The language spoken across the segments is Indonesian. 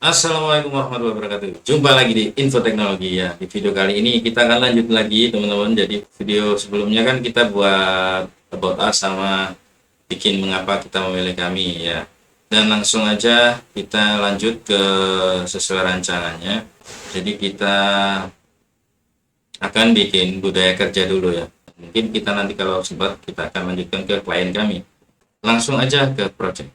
Assalamualaikum warahmatullahi wabarakatuh. Jumpa lagi di Info Teknologi ya. Di video kali ini kita akan lanjut lagi teman-teman. Jadi video sebelumnya kan kita buat about us sama bikin mengapa kita memilih kami ya. Dan langsung aja kita lanjut ke sesuai rancangannya. Jadi kita akan bikin budaya kerja dulu ya. Mungkin kita nanti kalau sempat kita akan lanjutkan ke klien kami. Langsung aja ke project.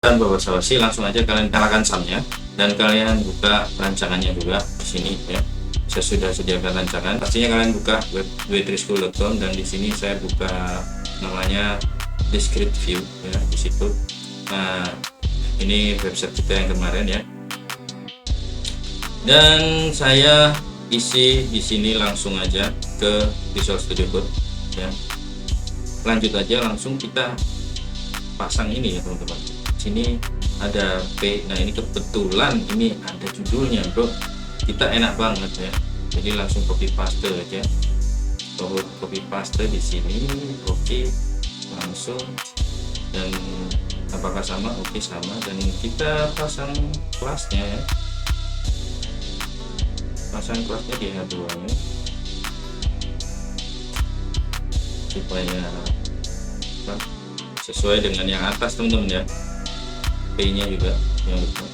Dan basa-basi langsung aja kalian nyalakan SAM-nya dan kalian buka rancangannya juga di sini ya. Saya sudah sediakan rancangan. Pastinya kalian buka web w3school.com dan di sini saya buka namanya discrete view ya di situ. Nah, ini website kita yang kemarin ya. Dan saya isi di sini langsung aja ke Visual Studio Code ya. Lanjut aja langsung kita pasang ini ya teman-teman. Sini ada P. Nah ini kebetulan ini ada judulnya bro, kita enak banget ya, jadi langsung copy paste aja, copy paste di sini. Oke, langsung. Dan apakah sama? Oke, sama. Dan kita pasang kelasnya ya, pasang kelasnya di H2 nya supaya sesuai dengan yang atas teman-teman ya. P-nya juga jangan lupa.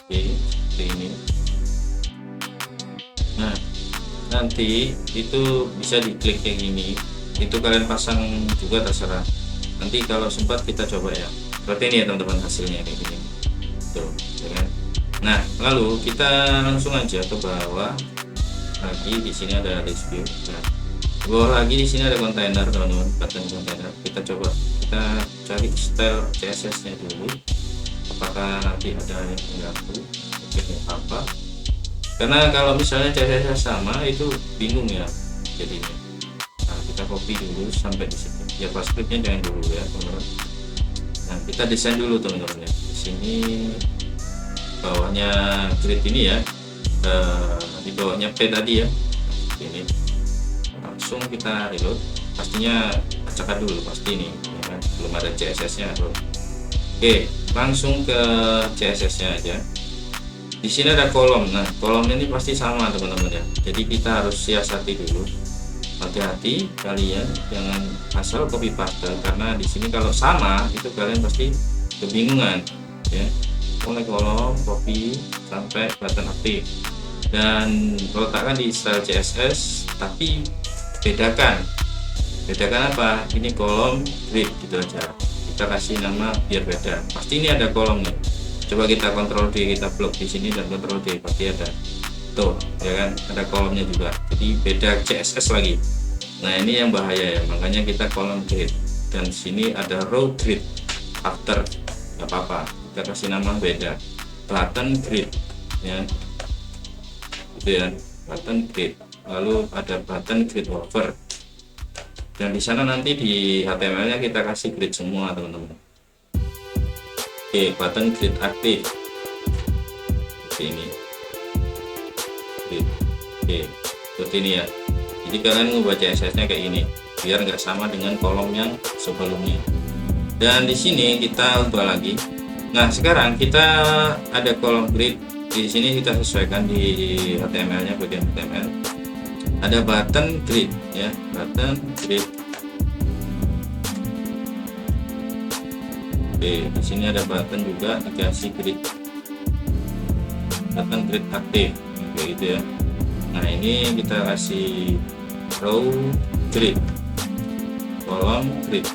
Oke, seperti ini. Nah, nanti itu bisa diklik kayak gini. Itu kalian pasang juga terserah. Nanti kalau sempat kita coba ya. Seperti ini ya teman-teman, hasilnya kayak gini. Tuh, ya kan? Nah, lalu kita langsung aja ke bawah. Lagi di sini ada list view. Nah, bawah lagi di sini ada kontainer teman-teman, button kontainer. Kita coba, kita cari style CSS nya dulu, apakah nanti ada yang mengganggu. Oke, apa, karena kalau misalnya CSS nya sama itu bingung ya jadinya. Nah, kita copy dulu sampai di sini. JavaScript-nya jangan dulu ya teman-teman. Nah, kita desain dulu teman-teman ya. Di sini bawahnya grid ini ya, di bawahnya P tadi ya. Ini langsung kita reload. Pastinya acakkan dulu pasti ini ya kan? Belum ada CSS nya bro. Oke, langsung ke CSS nya aja. Di sini ada kolom. Nah, kolom ini pasti sama teman-teman ya, jadi kita harus siasati dulu. Hati-hati kalian jangan asal copy paste, karena di sini kalau sama itu kalian pasti kebingungan ya. Mulai kolom copy sampai button aktif, dan letakkan di style CSS, tapi bedakan apa, ini kolom grid gitu aja, kita kasih nama biar beda. Pasti ini ada kolom nih, coba kita Ctrl D, kita blok di sini dan Ctrl D, pasti ada tuh ya kan, ada kolomnya juga, jadi beda CSS lagi. Nah ini yang bahaya ya, makanya kita kolom grid, dan sini ada row grid after, nggak apa-apa, kita kasih nama beda, button grid ya, gitu ya, button grid. Lalu ada button grid over, dan di sana nanti di HTML nya kita kasih grid semua teman-teman. Oke, button grid aktif seperti ini. Oke, seperti ini ya. Jadi kalian ngubah CSS nya kayak ini biar nggak sama dengan kolom yang sebelumnya. Dan di sini kita ubah lagi. Nah sekarang kita ada kolom grid, di sini kita sesuaikan di HTML nya, bagian HTML ada button grid ya, button grid. Oke, di sini ada button juga dikasih grid, button grid aktif kayak gitu ya. Nah ini kita kasih row grid, kolom grid,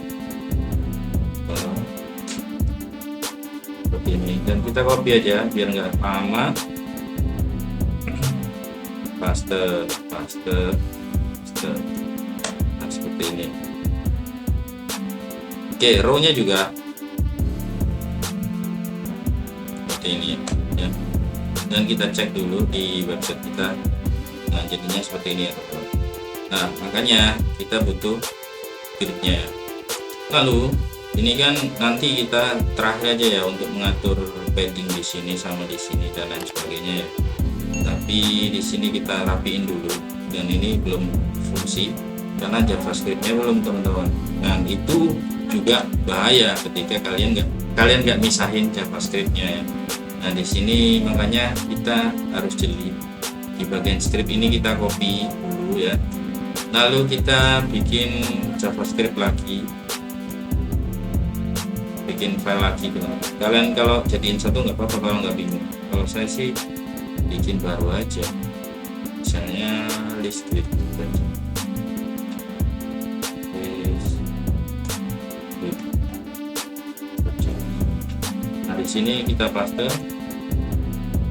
seperti ini, dan kita copy aja biar nggak lama. paste Oke, row-nya juga seperti ini ya. Dan kita cek dulu di website kita. Nah, jadinya seperti ini ya teman-teman. Nah, makanya kita butuh gridnya ya. Lalu ini kan nanti kita terakhir aja ya untuk mengatur padding di sini sama di sini dan lain sebagainya ya. Tapi di sini kita rapiin dulu, dan ini belum fungsi karena JavaScript-nya belum teman-teman. Dan itu juga bahaya ketika kalian nggak misahin JavaScript-nya ya. Nah, di sini makanya kita harus jeli. Di bagian script ini kita copy dulu ya. Lalu kita bikin JavaScript lagi, bikin file lagi teman-teman. Kalian kalau jadiin satu nggak apa-apa kalau nggak bingung. Kalau saya sih bikin baru aja, misalnya list grid. Nah, di sini kita paste.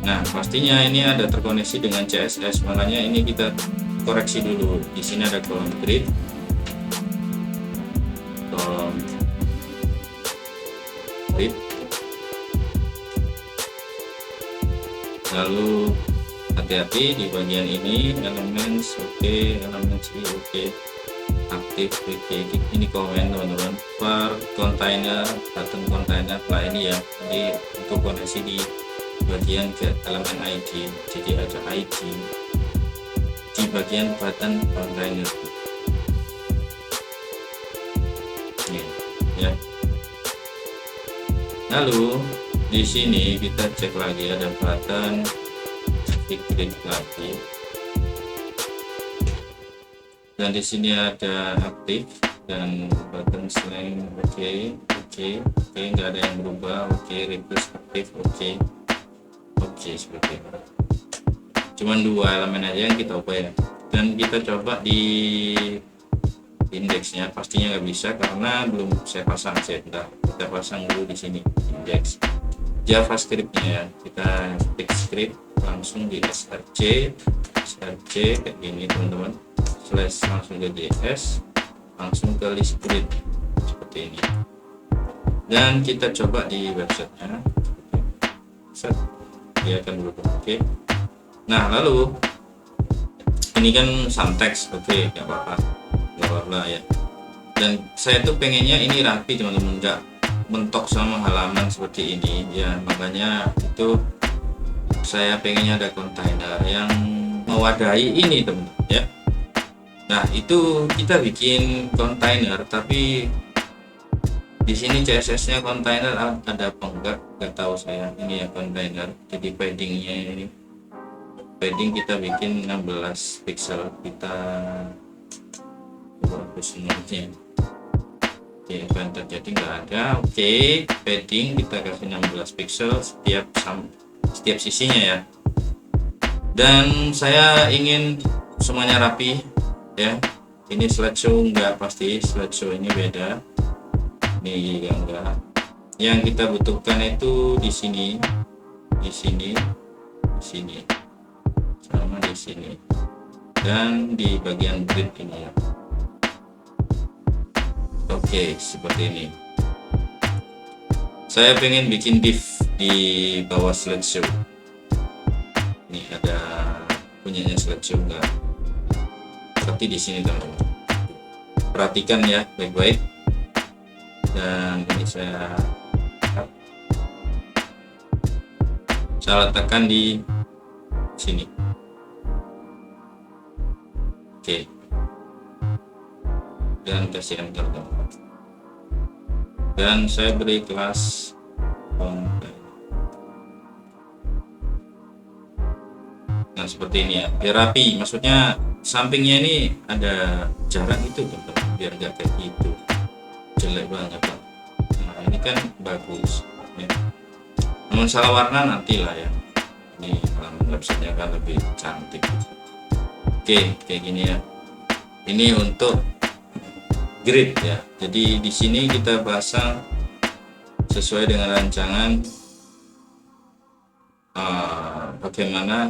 Nah, pastinya ini ada terkoneksi dengan CSS, makanya ini kita koreksi dulu. Di sini ada kolom grid, kolom grid, lalu hati-hati di bagian ini elements oke, elements oke, aktif oke. Ini komen teman-teman, per container, button container lah ini ya. Jadi untuk koneksi di bagian get elemen ID, jadi ada ID di bagian button container ini ya. Lalu di sini kita cek lagi ada button, klik lagi, dan di sini ada aktif dan button slang oke, nggak ada yang berubah. Replace aktif oke, seperti itu. Cuman dua elemen aja yang kita ubah ya. Dan kita coba di indeksnya, pastinya nggak bisa karena belum saya pasang. Kita pasang dulu di sini indeks JavaScript-nya ya. Kita klik script langsung di src kayak gini teman-teman, slash langsung ke js, langsung ke list grid seperti ini. Dan kita coba di websitenya, dia akan berubah. Oke. Nah, lalu ini kan some text, nggak apa-apa, ya. Dan saya tuh pengennya ini rapi teman-teman, nggak mentok sama halaman seperti ini ya. Makanya itu saya pengennya ada kontainer yang mewadahi ini teman-teman ya. Nah, itu kita bikin kontainer, tapi di sini CSS-nya kontainer ada apa nggak tahu saya. Ini ya kontainer, jadi paddingnya ini padding kita bikin 16 pixel, kita hapus semuanya. Oke, kan terjadi nggak ada. Oke, padding kita kasih 16 pixel setiap sisinya ya. Dan saya ingin semuanya rapi ya. Ini slideshow nggak pasti, slideshow ini beda. Ini enggak. Yang kita butuhkan itu di sini, sama di sini, dan di bagian grid ini ya. Oke, seperti ini. Saya pengen bikin div di bawah slideshow. Ini ada punyanya slideshow enggak? Seperti di sini teman-teman. Perhatikan ya baik-baik. Dan ini saya letakkan di sini. Oke. Dan kasih enter teman-teman. Dan saya beri kelas konten. Nah, seperti ini ya, biar rapi. Maksudnya sampingnya ini ada jarak itu teman-teman, biar nggak kayak gitu jelek banget kan. Nah, ini kan bagus ya. Namun salah warna nantilah ya. Ini websitenya kan lebih cantik. Oke, kayak gini ya. Ini untuk grid ya. Jadi di sini kita pasang sesuai dengan rancangan bagaimana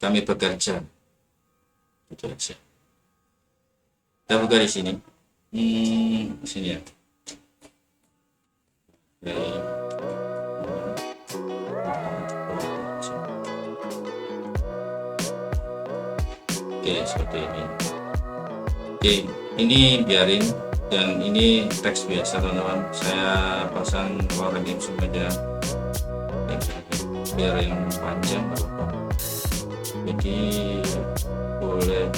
kami bekerja. Itu aja. Kita buka di sini. Sini ya. Oke, seperti ini. Oke, ini biarin, dan ini teks biasa teman-teman. Saya pasang lorem ipsum aja biar yang panjang berapa. Jadi boleh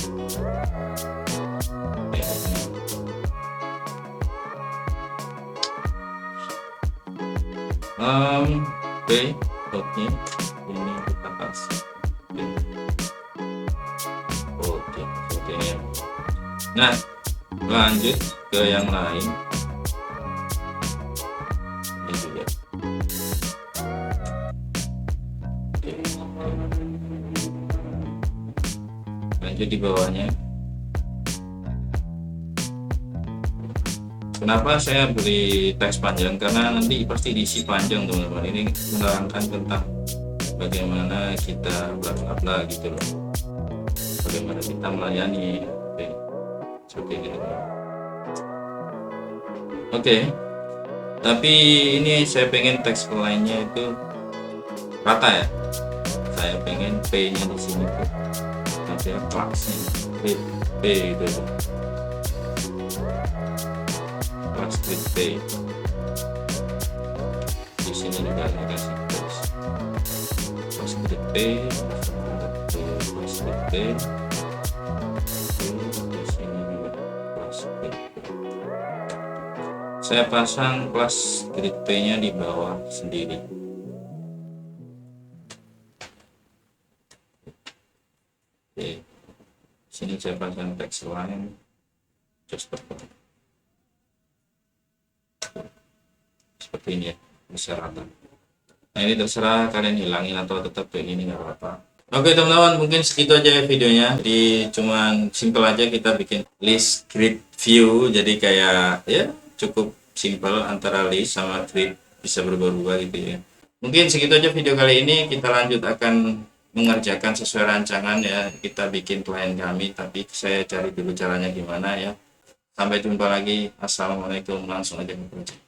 oke, oke, ini kita kasih. Oke, seperti ini. Nah, lanjut ke yang lain. Ini juga. Oke. Lanjut di bawahnya. Kenapa saya beri teks panjang? Karena nanti pasti diisi panjang teman-teman. Ini menerangkan tentang bagaimana kita bla bla bla gitu loh. Bagaimana kita melayani. Oke. Seperti ini teman-teman. Oke. Tapi ini saya pengen teks lainnya itu rata ya. Saya pengen P-nya di sini tuh. Nanti kelasnya P itu. Script P di sini juga ada kasih teks script P, script P di sini juga script P. Saya pasang kelas grid P nya di bawah sendiri. Oke, sini saya pasang teks line just seperti ini ya, bisa rata. Nah ini terserah kalian hilangin atau tetap kayak gini, nggak apa-apa. Oke teman-teman, mungkin segitu aja videonya. Jadi cuman simple aja kita bikin list grid view. Jadi kayak ya cukup simple, antara list sama grid bisa berubah-ubah gitu ya. Mungkin segitu aja video kali ini. Kita lanjut akan mengerjakan sesuai rancangan ya. Kita bikin klien kami, tapi saya cari dulu caranya gimana ya. Sampai jumpa lagi. Assalamualaikum, langsung aja ke project.